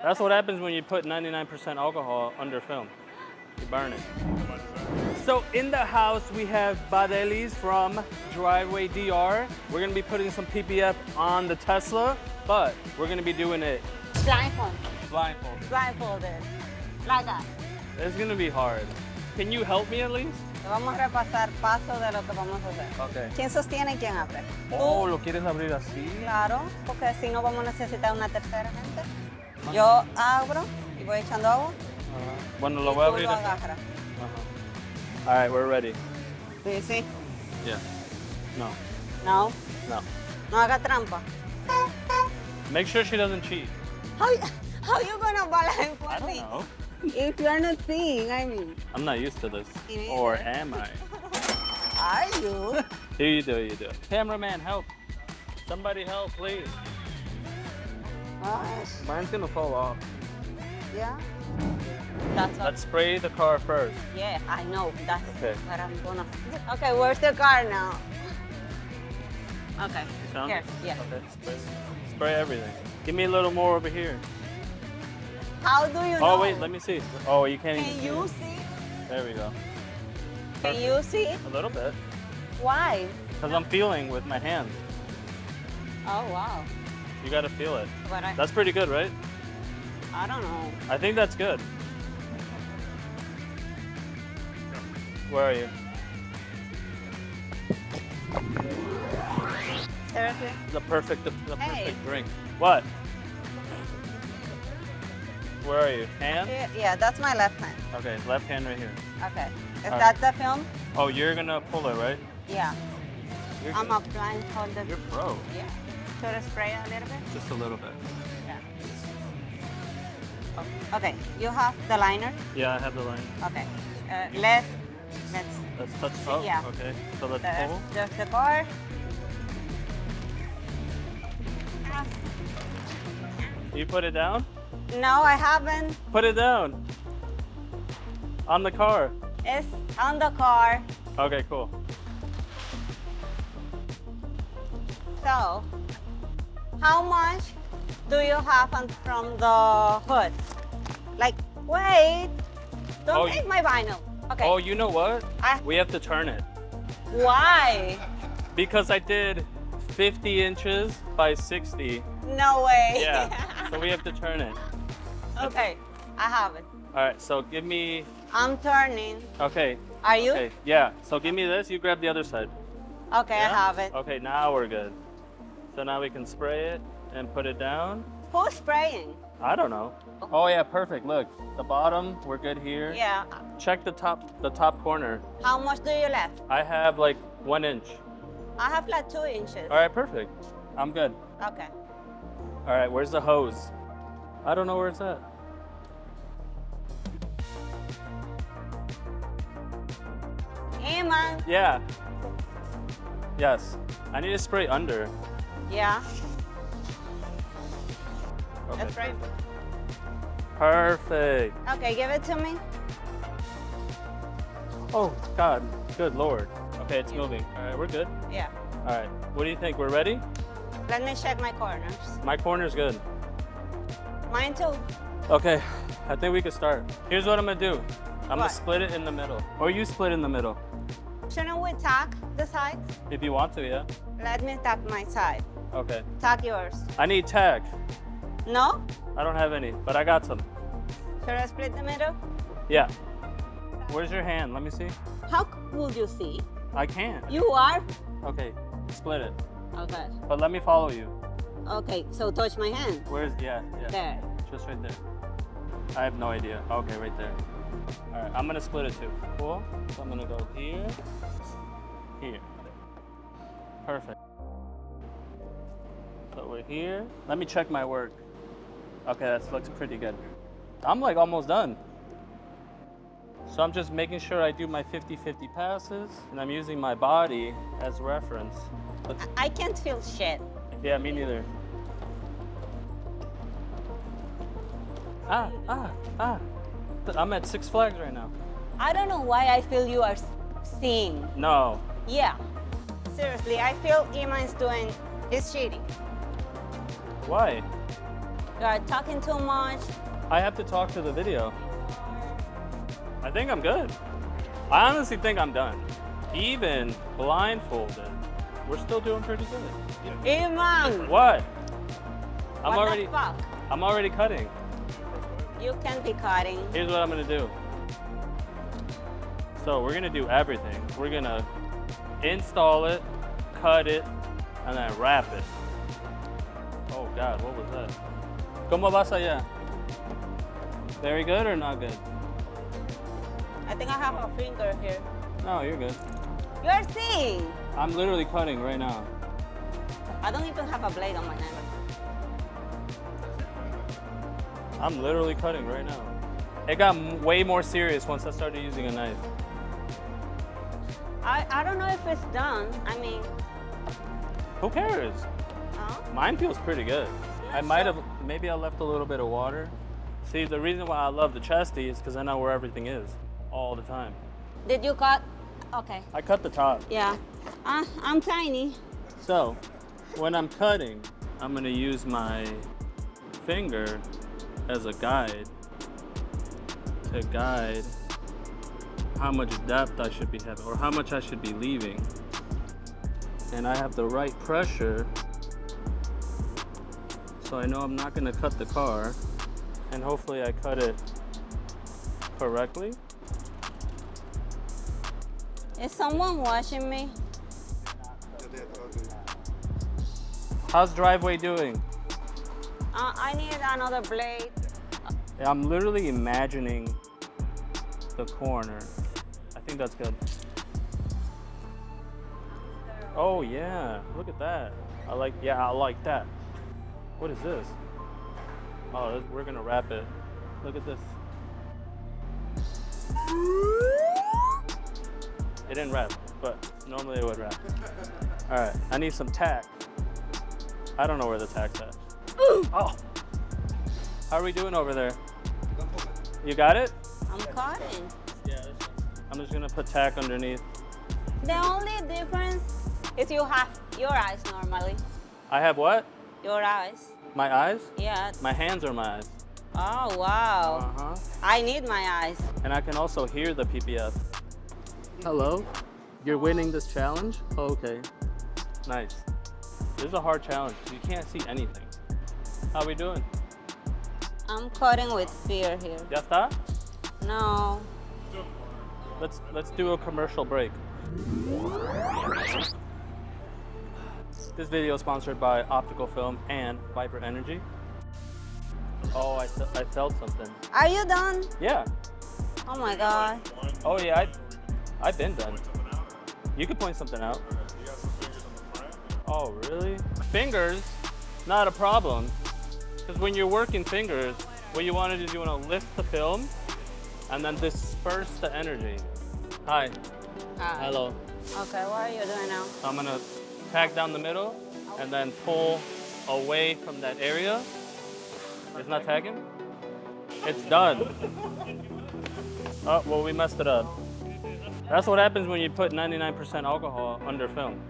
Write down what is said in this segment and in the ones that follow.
That's what happens when you put 99% alcohol under film. You burn it. So in the house, we have Badelis from Driveway DR. We're gonna be putting some PPF on the Tesla, but we're gonna be doing it blindfolded. Blindfolded. Like that. It's gonna be hard. Can you help me at least? Vamos a repasar paso de lo que vamos a hacer. Okay. ¿Quién sostiene y quién abre? Oh, ¿lo quieres abrir así? Claro, porque si no vamos a necesitar una tercera gente. Yo abro y voy echando agua. Bueno, lo y voy a tú abrir. lo agarras. All right, we're ready. Sí, sí. Yeah. No. No. No. No haga trampa. Make sure she doesn't cheat. How you gonna blindfold I don't me? know. If you're not seeing, I mean. I'm not used to this. Me neither. Or am I? Are you? Here you do, you do. Cameraman, help. Somebody help, please. Gosh. Mine's gonna fall off. Yeah. That's what. Let's spray the car first. Yeah, I know. That's Okay. what I'm gonna. Okay, where's the car now? Okay. You found Here. it? Yeah. Okay, spray everything. Give me a little more over here. How do you know? Oh, wait, let me see. Oh, you can't Can even see you it. see? There we go. Can you see? A little bit. Why? Because I'm feeling with my hands. Oh wow. You gotta feel it. But That's pretty good, right? I don't know. I think that's good. Where are you? Seriously? The perfect Hey. drink. What? Where are you? Hand? Yeah, that's my left hand. Okay, left hand right here. Okay. Is All that the film? Oh, you're gonna pull it, right? Yeah. You're I'm good. a blindfolded. You're pro. Yeah. Should I spray a little bit? Just a little bit. Yeah. Oh, okay. You have the liner? Yeah, I have the line. Okay. Let's Let's touch up. Yeah. Okay. So let's there's, pull. there's the car. You put it down? No, I haven't. Put it down. On the car. It's on the car. Okay, cool. So, how much do you have from the hood? Like, wait, don't Oh, take my vinyl. Okay. Oh, you know what? I- We have to turn it. Why? Because I did 50 inches by 60. No way. Yeah. So we have to turn it. Okay, I have it. All right, so give me, I'm turning. okay. Are you? Okay, yeah. So give me this, you grab the other side. Okay, I have it. Okay, now we're good. So now we can spray it and put it down. Who's spraying? I don't know. Oh yeah, perfect. Look, the bottom, we're good here. Yeah. Check the top corner. How much do you left? I have like 1 inch. I have like 2 inches. All right, perfect. I'm good. Okay. All right, where's the hose? I don't know where it's at. Hey, man. Yeah. Yes. I need to spray under. Yeah. Okay. That's right. Perfect. Okay, give it to me. Oh, God. Good Lord. Okay, it's moving. All right, we're good. Yeah. All right. What do you think? We're ready? Let me check my corners. My corner's good. Mine too. Okay, I think we could start. Here's what I'm gonna do. I'm gonna What? split it in the middle. Or you split in the middle. Shouldn't we tack the sides? If you want to, yeah? Let me tack my side. Okay. Tack yours. I need tack. No? I don't have any, but I got some. Should I split the middle? Yeah. Where's your hand? Let me see. How would you see? I can't. You are? Okay, split it. Okay. But let me follow you. Okay, so touch my hand. Where's, yeah. There. Just right there. I have no idea. Okay, right there. All right, I'm gonna split it too. Cool. So I'm gonna go here, here. Perfect. So we're here. Let me check my work. Okay, that looks pretty good. I'm like almost done. So I'm just making sure I do my 50-50 passes, and I'm using my body as reference. I can't feel shit. Yeah, me neither. I'm at Six Flags right now. I don't know why I feel you are seeing. No. Yeah. Seriously, I feel Iman's doing, he's cheating. Why? You are talking too much. I have to talk to the video. I think I'm good. I honestly think I'm done. Even blindfolded, we're still doing pretty good. Iman! What? What the fuck? I'm already cutting. You can be cutting. Here's what I'm gonna do. So we're gonna do everything. We're gonna install it, cut it, and then wrap it. Oh God, what was that? ¿Cómo vas allá? Very good or not good? I think I have a finger here. No, you're good. You're seeing. I'm literally cutting right now. I don't even have a blade on my hand. I'm literally cutting right now. It got way more serious once I started using a knife. I don't know if it's done. I mean, Who cares? Mine feels pretty good. I might have, maybe I left a little bit of water. See, the reason why I love the chesty is because I know where everything is all the time. Did you cut? Okay. I cut the top. Yeah. I'm tiny. So, when I'm cutting, I'm gonna use my finger as a guide to guide how much depth I should be having or how much I should be leaving. And I have the right pressure, so I know I'm not gonna cut the car, and hopefully I cut it correctly. Is someone watching me? How's driveway doing? I need another blade. I'm literally imagining the corner. I think that's good. Oh yeah, look at that. I like that. What is this? Oh, we're gonna wrap it. Look at this. It didn't wrap, but normally it would wrap. All right, I need some tack. I don't know where the tack's at. Oh, how are we doing over there? You got it? I'm cutting. Yeah, I'm just gonna put tack underneath. The only difference is you have your eyes normally. I have what? Your eyes. My eyes? Yeah. My hands are my eyes. Oh, wow. Uh-huh. I need my eyes. And I can also hear the PPF. Hello? You're winning this challenge? Oh, okay. Nice. This is a hard challenge. You can't see anything. How we doing? I'm cutting with fear here. Ya está? No. Let's do a commercial break. This video is sponsored by Optical Film and Viper Energy. Oh, I felt something. Are you done? Yeah. Oh my God. Oh yeah, I've been done. You could point something out. Oh really? Fingers, not a problem. Because when you're working fingers, what you want to do is you want to lift the film and then disperse the energy. Hi. Hi. Hello. Okay, what are you doing now? So I'm gonna tack down the middle and then pull away from that area. It's not tagging? It's done. Oh, well, we messed it up. That's what happens when you put 99% alcohol under film.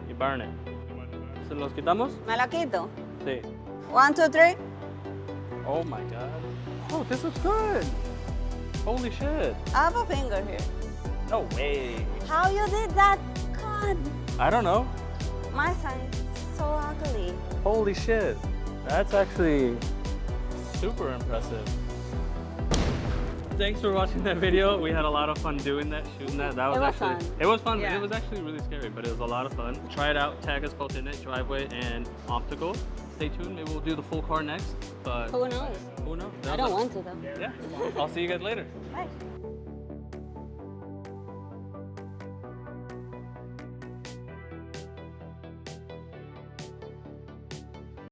You burn it. ¿Se los quitamos? ¿Me la quito? Sí. 1, 2, 3. Oh my God. Oh, this looks good. Holy shit. I have a finger here. No way. How you did that? God. I don't know. My sign is so ugly. Holy shit. That's actually super impressive. Thanks for watching that video. We had a lot of fun doing that, shooting that. That was actually fun. It was fun. Yeah. It was actually really scary, but it was a lot of fun. Try it out. Tag us both in it, Driveway and Optical. Stay tuned. Maybe we'll do the full car next. But Who knows? who knows? I don't want to though. Yeah. I'll see you guys later. Bye.